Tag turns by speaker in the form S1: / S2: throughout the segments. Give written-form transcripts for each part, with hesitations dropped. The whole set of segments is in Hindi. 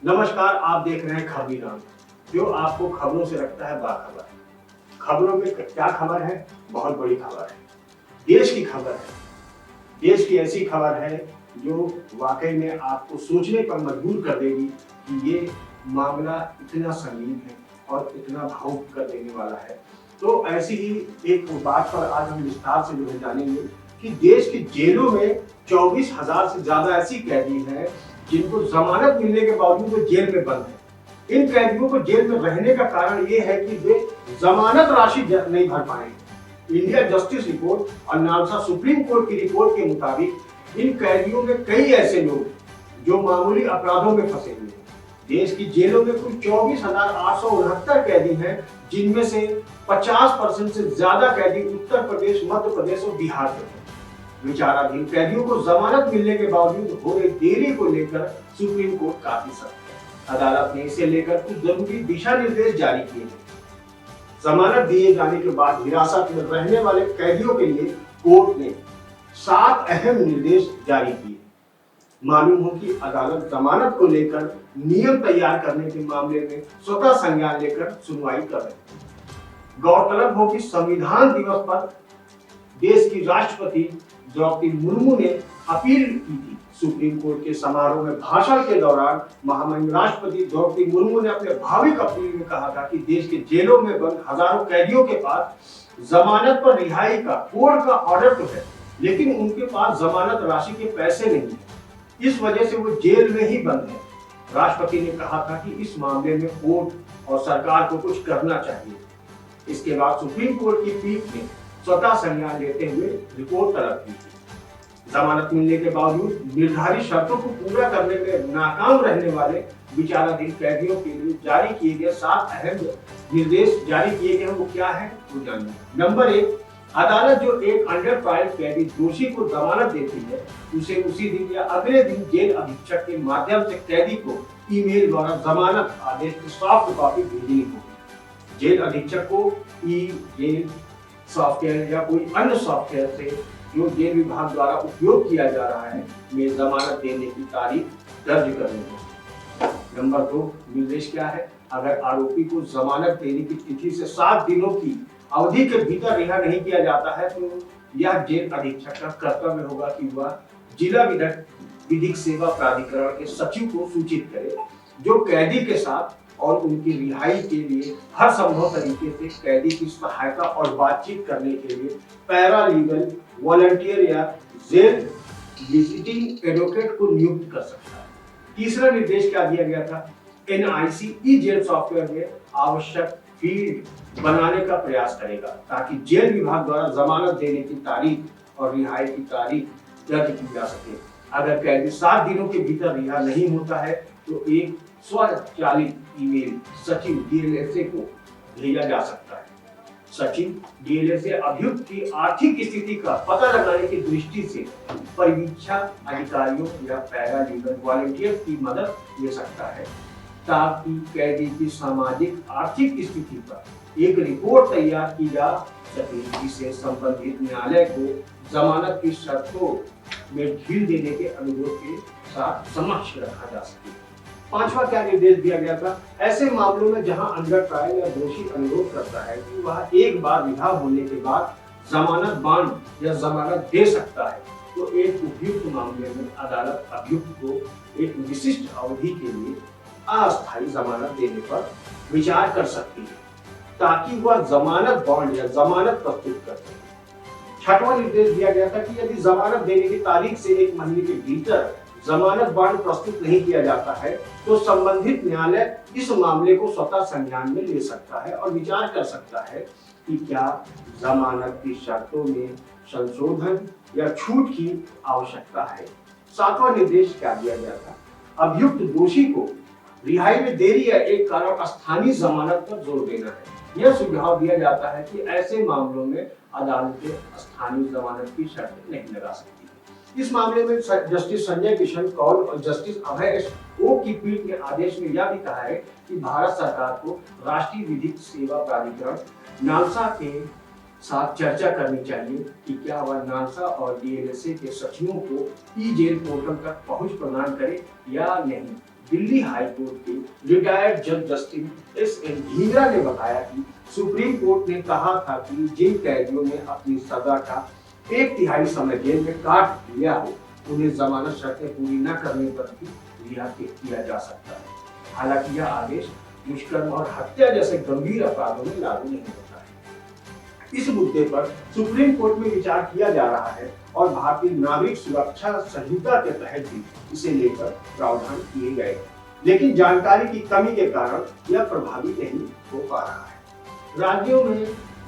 S1: नमस्कार, आप देख रहे हैं खबरी राम, जो आपको खबरों से रखता है बाखबर। खबरों में क्या खबर है? बहुत बड़ी खबर है, देश की खबर है। देश की ऐसी खबर है जो वाकई में आपको सोचने पर मजबूर कर देगी कि ये मामला इतना संगीन है और इतना भावुक कर देने वाला है। तो ऐसी ही एक बात पर आज हम विस्तार से जो है जानेंगे कि देश की जेलों में 24,000 से ज्यादा ऐसी कैदी हैं जिनको जमानत मिलने के बावजूद वो जेल में बंद है। इन कैदियों को जेल में रहने का कारण ये है कि वे जमानत राशि नहीं भर पाए। इंडिया जस्टिस रिपोर्ट और नालसा सुप्रीम कोर्ट की रिपोर्ट के मुताबिक इन कैदियोों में कई ऐसे लोग जो मामूली अपराधों में फंसे हुए हैं। देश की जेलों में कुल 24,869 कैदी हैं, जिनमें से 50% से ज्यादा कैदी उत्तर प्रदेश, मध्य प्रदेश और बिहार के हैं। विचाराधीन कैदियों को जमानत मिलने के बावजूद हो रही देरी को लेकर सुप्रीम कोर्ट काफी सख्त है। अदालत ने इसे लेकर कुछ जरूरी दिशा निर्देश जारी किए हैं। जमानत दिए जाने के बाद हिरासत में रहने वाले कैदियों के लिए कोर्ट ने 7 अहम निर्देश जारी किए। मालूम हो कि अदालत जमानत को लेकर नियम तैयार करने के मामले में स्वतः संज्ञान लेकर सुनवाई कर रही है। गौरतलब हो कि संविधान दिवस पर देश की राष्ट्रपति द्रौपदी मुर्मू ने अपील की थी। सुप्रीम कोर्ट के समारोह में भाषण के दौरान महामहिम राष्ट्रपति द्रौपदी मुर्मू ने अपने भाविक अपील में कहा था कि देश के जेलों में बंद हजारों कैदियों के पास जमानत पर रिहाई का कोर्ट का ऑर्डर तो है, लेकिन उनके पास जमानत राशि के पैसे नहीं है। इस वजह से वो जेल में ही बंद है। राष्ट्रपति ने कहा था कि इस मामले में कोर्ट और सरकार को कुछ करना चाहिए। इसके बाद सुप्रीम कोर्ट की पीठ ने स्वतः संज्ञान लेते हुए रिपोर्ट तलब की थी। जमानत मिलने के बावजूद निर्धारित शर्तों को पूरा करने में नाकाम रहने वाले विचाराधीन कैदियों के लिए जारी किए गए 7 अहम निर्देश जारी किए गए हैं। वो क्या है वो जानिए। नंबर 1, अदालत जो एक अंडर ट्रायल कैदी दोषी को जमानत देती है, उसे उसी दिन या अगले दिन जेल अधीक्षक के माध्यम से कैदी को ईमेल द्वारा जमानत आदेश की सॉफ्ट कॉपी भेजनी होगी। जेल अधीक्षक को ई जेल सॉफ्टवेयर या कोई अन्य सॉफ्टवेयर से जो जेल विभाग द्वारा उपयोग किया जा रहा है में जमानत देने की तारीख दर्ज करनी है। नंबर 2 निर्देश क्या है? अगर आरोपी को जमानत देने की तिथि से 7 दिनों की अवधि के भीतर रिहा नहीं किया जाता है तो यह जेल अधीक्षक का कर्तव्य होगा कि वह जिला विधिक सेवा प्राधिकरण के सचिव को सूचित करे, जो कैदी के साथ और उनकी रिहाई के लिए हर संभव तरीके से कैदी की सहायता और बातचीत करने के लिए पैरा लीगल वॉलंटियर या जेल विजिटिंग एडवोकेट को नियुक्त कर सकता है। तीसरा निर्देश क्या दिया गया था? एनआईसी ई जेल सॉफ्टवेयर में आवश्यक फील्ड बनाने का प्रयास करेगा ताकि जेल विभाग द्वारा जमानत देने की तारीख और रिहाई की तारीख दर्ज की जा सके। अगर कैदी 7 दिनों के भीतर रिहा नहीं होता है तो एक स्वचालित ईमेल सचिव डीएलएसए को भेजा जा सकता है। सचिव डीएलएसए अभियुक्त की आर्थिक स्थिति का पता लगाने की दृष्टि से परीक्षा अधिकारियों या पैरा लीगल वॉलंटियर की मदद ले सकता है ताकि कैदी की सामाजिक आर्थिक स्थिति पर एक रिपोर्ट तैयार की जा सके, जिसे संबंधित न्यायालय को जमानत की शर्तों में ढील देने के अनुरोध के साथ समक्ष रखा जा सके। 5वां क्या निर्देश दिया गया था? ऐसे मामलों में जहां अंडर ट्रायल या दोषी अनुरोध करता है कि वह एक बार रिहा होने के बाद जमानत बांड या जमानत दे सकता है, तो एक उपयुक्त मामले में अदालत अभियुक्त को एक विशिष्ट अवधि के लिए अस्थायी जमानत देने पर विचार कर सकती है ताकि वह जमानत बॉन्ड या जमानत प्रस्तुत कर सके। 6वां निर्देश दिया गया था कि यदि जमानत देने की तारीख से 1 महीने के भीतर जमानत बांड प्रस्तुत नहीं किया जाता है तो संबंधित न्यायालय इस मामले को स्वतः संज्ञान में ले सकता है और विचार कर सकता है कि क्या जमानत की शर्तों में संशोधन या छूट की आवश्यकता है। 7वां निर्देश क्या दिया गया था? अभियुक्त दोषी को रिहाई में देरी या एक कारण स्थानीय जमानत पर जोर देना है। यह सुझाव दिया जाता है कि ऐसे मामलों में अदालतें स्थानीय जमानत की शर्त नहीं लगा सकती। इस मामले में जस्टिस संजय किशन कौल और जस्टिस अभय ओ की पीठ ने आदेश में यह भी कहा है कि भारत सरकार को राष्ट्रीय विधिक सेवा प्राधिकरण नालसा के साथ चर्चा करनी चाहिए कि क्या वह नालसा और डीएलएसए के सचिवों को ई जेल पोर्टल तक पहुंच प्रदान करे या नहीं। दिल्ली हाई कोर्ट के रिटायर्ड जज जस्टिस एस.एन. ढींगरा ने बताया कि सुप्रीम कोर्ट ने कहा था कि जिन कैदियों ने अपनी सजा का 1/3 समय जेल में काट लिया हो, उन्हें जमानत शर्तें पूरी न करने पर भी रिहा किया जा सकता है। हालांकि यह आदेश दुष्कर्म और हत्या जैसे गंभीर अपराधों में लागू नहीं होता है। इस मुद्दे पर सुप्रीम कोर्ट में विचार किया जा रहा है और भारतीय नागरिक सुरक्षा संहिता के तहत भी इसे लेकर प्रावधान किए गए, लेकिन जानकारी की कमी के कारण यह प्रभावी नहीं हो पा रहा है।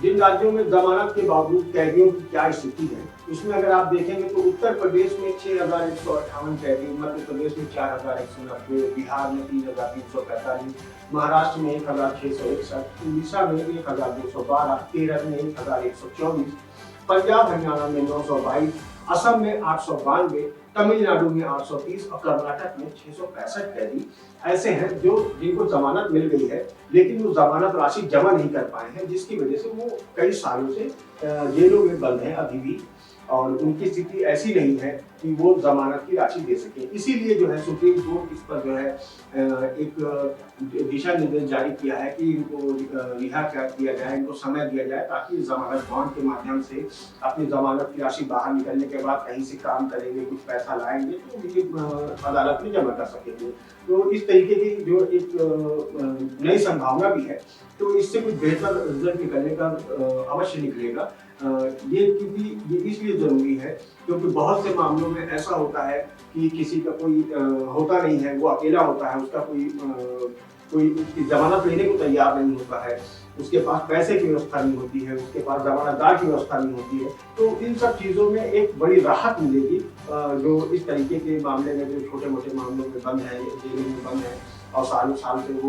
S1: जिन राज्यों में जमानत के बावजूद कैदियों की क्या स्थिति है, उसमें अगर आप देखेंगे तो उत्तर प्रदेश में 6,158 कैदी, मध्य प्रदेश में 4,190, बिहार में 3,345, महाराष्ट्र में 1,661, उड़ीसा में 1,212, केरल में 1,124, पंजाब हरियाणा में 922, असम में 892, तमिलनाडु में 830 और कर्नाटक में 665 कैदी ऐसे हैं जिनको जमानत मिल गई है, लेकिन वो जमानत राशि जमा नहीं कर पाए हैं, जिसकी वजह से वो कई सालों से जेलों में बंद हैं अभी भी, और उनकी स्थिति ऐसी नहीं है कि वो जमानत की राशि दे सके। इसीलिए जो है सुप्रीम कोर्ट इस पर जो है एक दिशा निर्देश जारी किया है कि इनको रिहा किया जाए, इनको समय दिया जाए, ताकि जमानत बॉन्ड के माध्यम से अपनी जमानत की राशि बाहर निकलने के बाद कहीं से काम करेंगे, कुछ पैसा लाएंगे तो ये अदालत में जमा कर सकेंगे। तो इस तरीके की जो एक नई संभावना भी है, तो इससे कुछ बेहतर रिजल्ट निकलने का अवश्य निकलेगा। क्योंकि ये इसलिए जरूरी है क्योंकि बहुत से मामलों में ऐसा होता है कि किसी का कोई होता नहीं है, वो अकेला होता है, उसका कोई उसकी जमानत लेने को तैयार नहीं होता है, उसके पास पैसे की व्यवस्था नहीं होती है, उसके पास जमानतदार की व्यवस्था नहीं होती है। तो इन सब चीज़ों में एक बड़ी राहत मिलेगी जो इस तरीके के मामले में जो छोटे मोटे मामलों में बंद है, जेलों में बंद है और सालों साल से वो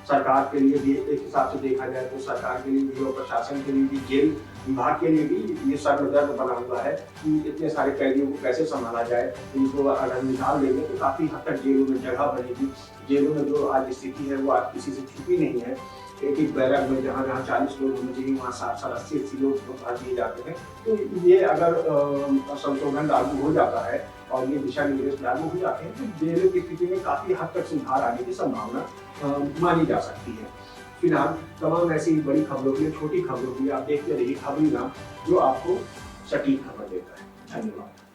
S1: सरकार के लिए भी एक हिसाब से देखा जाए तो सरकार के लिए भी और प्रशासन के लिए भी, जेल विभाग के लिए भी ये सर में दर्द बना हुआ है कि इतने सारे कैदियों को कैसे संभाला जाए। इनको अगर निकाल देंगे तो काफ़ी हद तक जेलों में जगह बनेगी। जेलों में जो आज स्थिति है वो आज किसी से छुपी नहीं है। एक बैरक में जहाँ 40 लोग होने चाहिए वहाँ 60, 80 लोग भर दिए जाते हैं। तो ये अगर संशोधन लागू हो जाता है और ये दिशा निर्देश लागू हो जाते हैं तो जेलों की स्थिति में काफ़ी हद तक सुधार आने की संभावना मानी जा सकती है। फिलहाल तमाम ऐसी बड़ी खबरों के लिए छोटी खबरों के लिए आप देखते रहिए खबरी नाम, जो आपको सटीक खबर देता है। धन्यवाद।